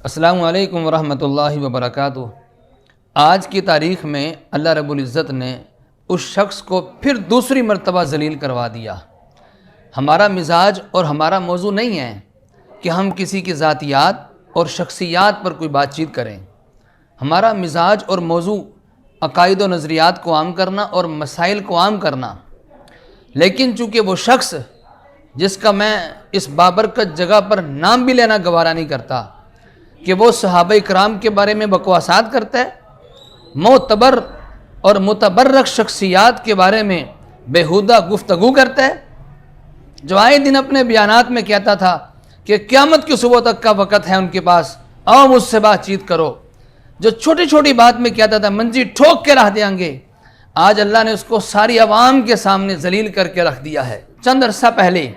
السلام علیکم ورحمۃ اللہ وبرکاتہ۔ آج کی تاریخ میں اللہ رب العزت نے اس شخص کو پھر دوسری مرتبہ ذلیل کروا دیا۔ ہمارا مزاج اور ہمارا موضوع نہیں ہے کہ ہم کسی کی ذاتیات اور شخصیات پر کوئی بات چیت کریں۔ ہمارا مزاج اور موضوع عقائد و نظریات کو عام کرنا اور مسائل کو عام کرنا، لیکن چونکہ وہ شخص جس کا میں اس بابرکت جگہ پر نام بھی لینا گوارا نہیں کرتا کہ وہ صحابہ کرام کے بارے میں بکواسات کرتا ہے، معتبر اور متبرک شخصیات کے بارے میں بیہودہ گفتگو کرتا ہے، جو آئے دن اپنے بیانات میں کہتا تھا کہ قیامت کی صبح تک کا وقت ہے ان کے پاس، آؤ مجھ سے بات چیت کرو، جو چھوٹی چھوٹی بات میں کہتا تھا منجی ٹھوک کے رہ دیں گے، آج اللہ نے اس کو ساری عوام کے سامنے ذلیل کر کے رکھ دیا ہے۔ چند عرصہ پہلے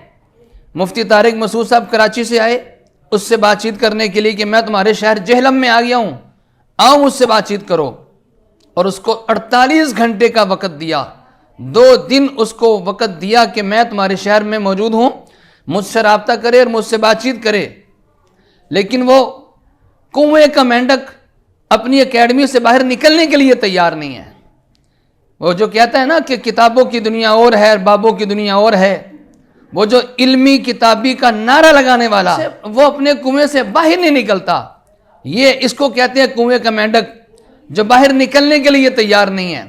مفتی طارق مسعود صاحب کراچی سے آئے اس سے بات چیت کرنے کے لیے کہ میں تمہارے شہر جہلم میں آ گیا ہوں، آؤ مجھ سے بات چیت کرو، اور اس کو 48 گھنٹے کا وقت دیا، 2 دن اس کو وقت دیا کہ میں تمہارے شہر میں موجود ہوں، مجھ سے رابطہ کرے اور مجھ سے بات چیت کرے، لیکن وہ کنویں کا مینڈک اپنی اکیڈمی سے باہر نکلنے کے لیے تیار نہیں ہے۔ وہ جو کہتا ہے نا کہ کتابوں کی دنیا اور ہے بابوں کی دنیا اور ہے، وہ جو علمی کتابی کا نعرہ لگانے والا وہ اپنے کنویں سے باہر نہیں نکلتا، یہ اس کو کہتے ہیں کنویں کا مینڈک جو باہر نکلنے کے لیے تیار نہیں ہے،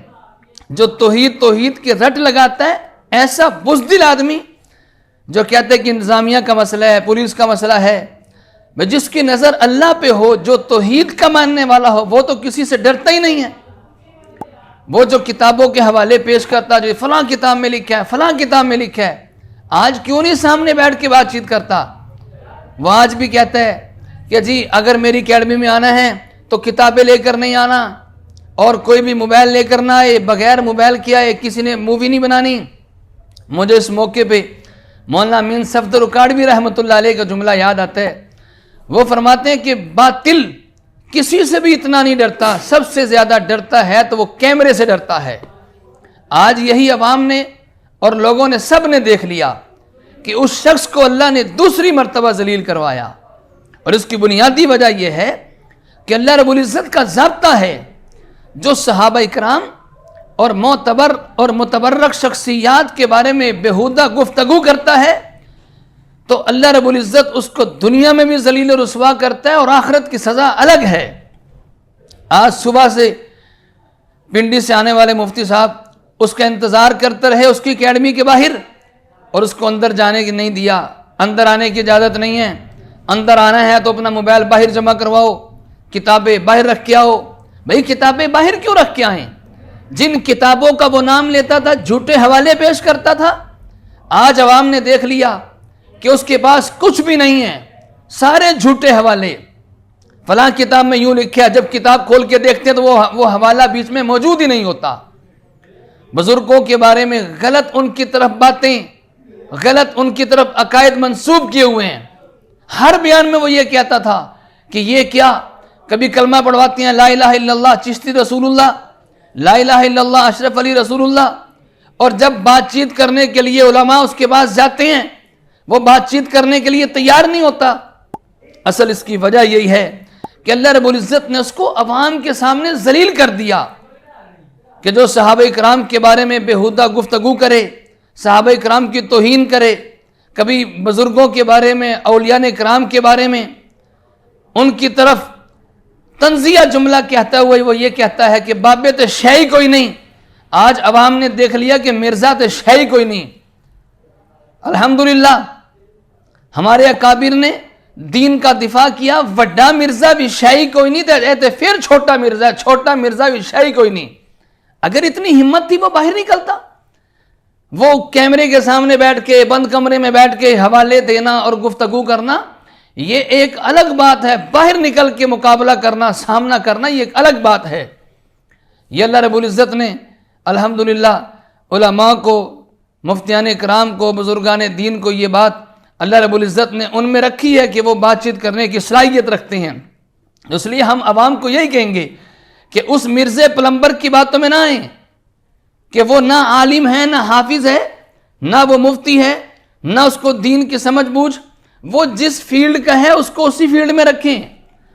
جو توحید کے رٹ لگاتا ہے، ایسا بزدل آدمی جو کہتے ہیں کہ انتظامیہ کا مسئلہ ہے، پولیس کا مسئلہ ہے، جس کی نظر اللہ پہ ہو، جو توحید کا ماننے والا ہو، وہ تو کسی سے ڈرتا ہی نہیں ہے۔ وہ جو کتابوں کے حوالے پیش کرتا جو فلاں کتاب میں لکھا ہے، فلاں کتاب میں لکھا ہے، آج کیوں نہیں سامنے بیٹھ کے بات چیت کرتا؟ وہ آج بھی کہتا ہے کہ جی اگر میری اکیڈمی میں آنا ہے تو کتابیں لے کر نہیں آنا، اور کوئی بھی موبائل لے کر نہ آئے، بغیر موبائل کیا ہے کسی نے مووی نہیں بنانی۔ مجھے اس موقع پہ مولانا امین صفدر اکاڑوی رحمۃ اللہ علیہ کا جملہ یاد آتا ہے، وہ فرماتے ہیں کہ باطل کسی سے بھی اتنا نہیں ڈرتا، سب سے زیادہ ڈرتا ہے تو وہ کیمرے سے ڈرتا ہے۔ آج یہی عوام نے اور لوگوں نے سب نے دیکھ لیا کہ اس شخص کو اللہ نے دوسری مرتبہ ذلیل کروایا، اور اس کی بنیادی وجہ یہ ہے کہ اللہ رب العزت کا ضابطہ ہے، جو صحابہ اکرام اور معتبر اور متبرک شخصیات کے بارے میں بیہودہ گفتگو کرتا ہے تو اللہ رب العزت اس کو دنیا میں بھی ذلیل و رسوا کرتا ہے، اور آخرت کی سزا الگ ہے۔ آج صبح سے پنڈی سے آنے والے مفتی صاحب اس کا انتظار کرتے رہے اس کی اکیڈمی کے باہر، اور اس کو اندر جانے کی نہیں دیا، اندر آنے کی اجازت نہیں ہے، اندر آنا ہے تو اپنا موبائل باہر جمع کرواؤ، کتابیں باہر رکھ کے آؤ۔ بھئی کتابیں باہر کیوں رکھ کے آئیں؟ جن کتابوں کا وہ نام لیتا تھا جھوٹے حوالے پیش کرتا تھا، آج عوام نے دیکھ لیا کہ اس کے پاس کچھ بھی نہیں ہے، سارے جھوٹے حوالے، فلاں کتاب میں یوں لکھا، جب کتاب کھول کے دیکھتے ہیں تو وہ حوالہ بیچ میں موجود ہی نہیں ہوتا۔ بزرگوں کے بارے میں غلط ان کی طرف باتیں، غلط ان کی طرف عقائد منسوب کیے ہوئے ہیں۔ ہر بیان میں وہ یہ کہتا تھا کہ یہ کیا، کبھی کلمہ پڑھواتے ہیں لا الہ الا اللہ چشتی رسول اللہ، لا الہ الا اللہ اشرف علی رسول اللہ، اور جب بات چیت کرنے کے لیے علماء اس کے پاس جاتے ہیں وہ بات چیت کرنے کے لیے تیار نہیں ہوتا۔ اصل اس کی وجہ یہی ہے کہ اللہ رب العزت نے اس کو عوام کے سامنے ذلیل کر دیا کہ جو صحابہ کرام کے بارے میں بیہودہ گفتگو کرے، صحابہ کرام کی توہین کرے، کبھی بزرگوں کے بارے میں، اولیاء کرام کے بارے میں ان کی طرف تنزیہ جملہ کہتا ہوا وہ یہ کہتا ہے کہ بابے تو شیعی کوئی نہیں۔ آج عوام نے دیکھ لیا کہ مرزا تو شیعی کوئی نہیں۔ الحمدللہ ہمارے اکابر نے دین کا دفاع کیا، وڈا مرزا بھی شیعی کوئی نہیں تھا، پھر چھوٹا مرزا بھی شیعی کوئی نہیں۔ اگر اتنی ہمت تھی وہ باہر نکلتا، وہ کیمرے کے سامنے بیٹھ کے بند کمرے میں بیٹھ کے حوالے دینا اور گفتگو کرنا یہ ایک الگ بات ہے، باہر نکل کے مقابلہ کرنا، سامنا کرنا یہ ایک الگ بات ہے۔ یہ اللہ رب العزت نے الحمدللہ علماء کو، مفتیان کرام کو، بزرگان دین کو یہ بات اللہ رب العزت نے ان میں رکھی ہے کہ وہ بات چیت کرنے کی صلاحیت رکھتے ہیں۔ اس لیے ہم عوام کو یہی کہیں گے کہ اس مرزے پلمبر کی باتوں میں نہ آئیں کہ وہ نہ عالم ہے، نہ حافظ ہے، نہ وہ مفتی ہے، نہ اس کو دین کی سمجھ بوجھ، وہ جس فیلڈ کا ہے اس کو اسی فیلڈ میں رکھیں۔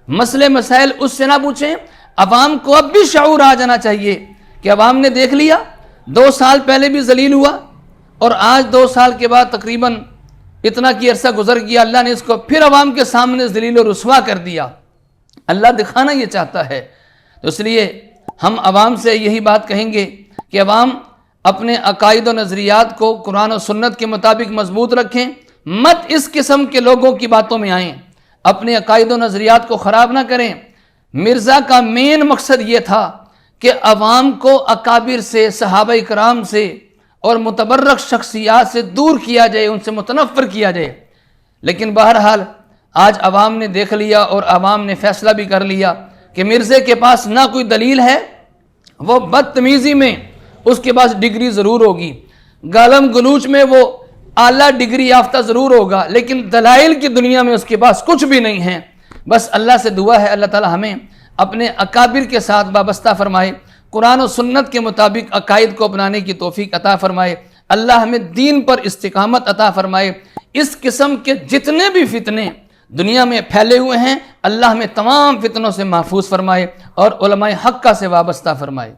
مسئلے مسائل اس سے نہ پوچھیں. عوام کو اب بھی شعور آ جانا چاہیے کہ عوام نے دیکھ لیا 2 سال پہلے بھی ذلیل ہوا اور آج 2 سال کے بعد تقریباً اتنا کی عرصہ گزر گیا, اللہ نے اس کو پھر عوام کے سامنے ذلیل و رسوا کر دیا. اللہ دکھانا یہ چاہتا ہے. تو اس لیے ہم عوام سے یہی بات کہیں گے کہ عوام اپنے عقائد و نظریات کو قرآن و سنت کے مطابق مضبوط رکھیں, مت اس قسم کے لوگوں کی باتوں میں آئیں, اپنے عقائد و نظریات کو خراب نہ کریں. مرزا کا مین مقصد یہ تھا کہ عوام کو اکابر سے, صحابہ کرام سے اور متبرک شخصیات سے دور کیا جائے, ان سے متنفر کیا جائے. لیکن بہرحال آج عوام نے دیکھ لیا اور عوام نے فیصلہ بھی کر لیا کہ مرزے کے پاس نہ کوئی دلیل ہے, وہ بدتمیزی میں اس کے پاس ڈگری ضرور ہوگی, گالم گلوچ میں وہ اعلیٰ ڈگری یافتہ ضرور ہوگا, لیکن دلائل کی دنیا میں اس کے پاس کچھ بھی نہیں ہے. بس اللہ سے دعا ہے اللہ تعالی ہمیں اپنے اکابر کے ساتھ وابستہ فرمائے, قرآن و سنت کے مطابق عقائد کو اپنانے کی توفیق عطا فرمائے. اللہ ہمیں دین پر استقامت عطا فرمائے. اس قسم کے جتنے بھی فتنے دنیا میں پھیلے ہوئے ہیں, اللہ ہمیں تمام فتنوں سے محفوظ فرمائے اور علماء حق سے وابستہ فرمائے.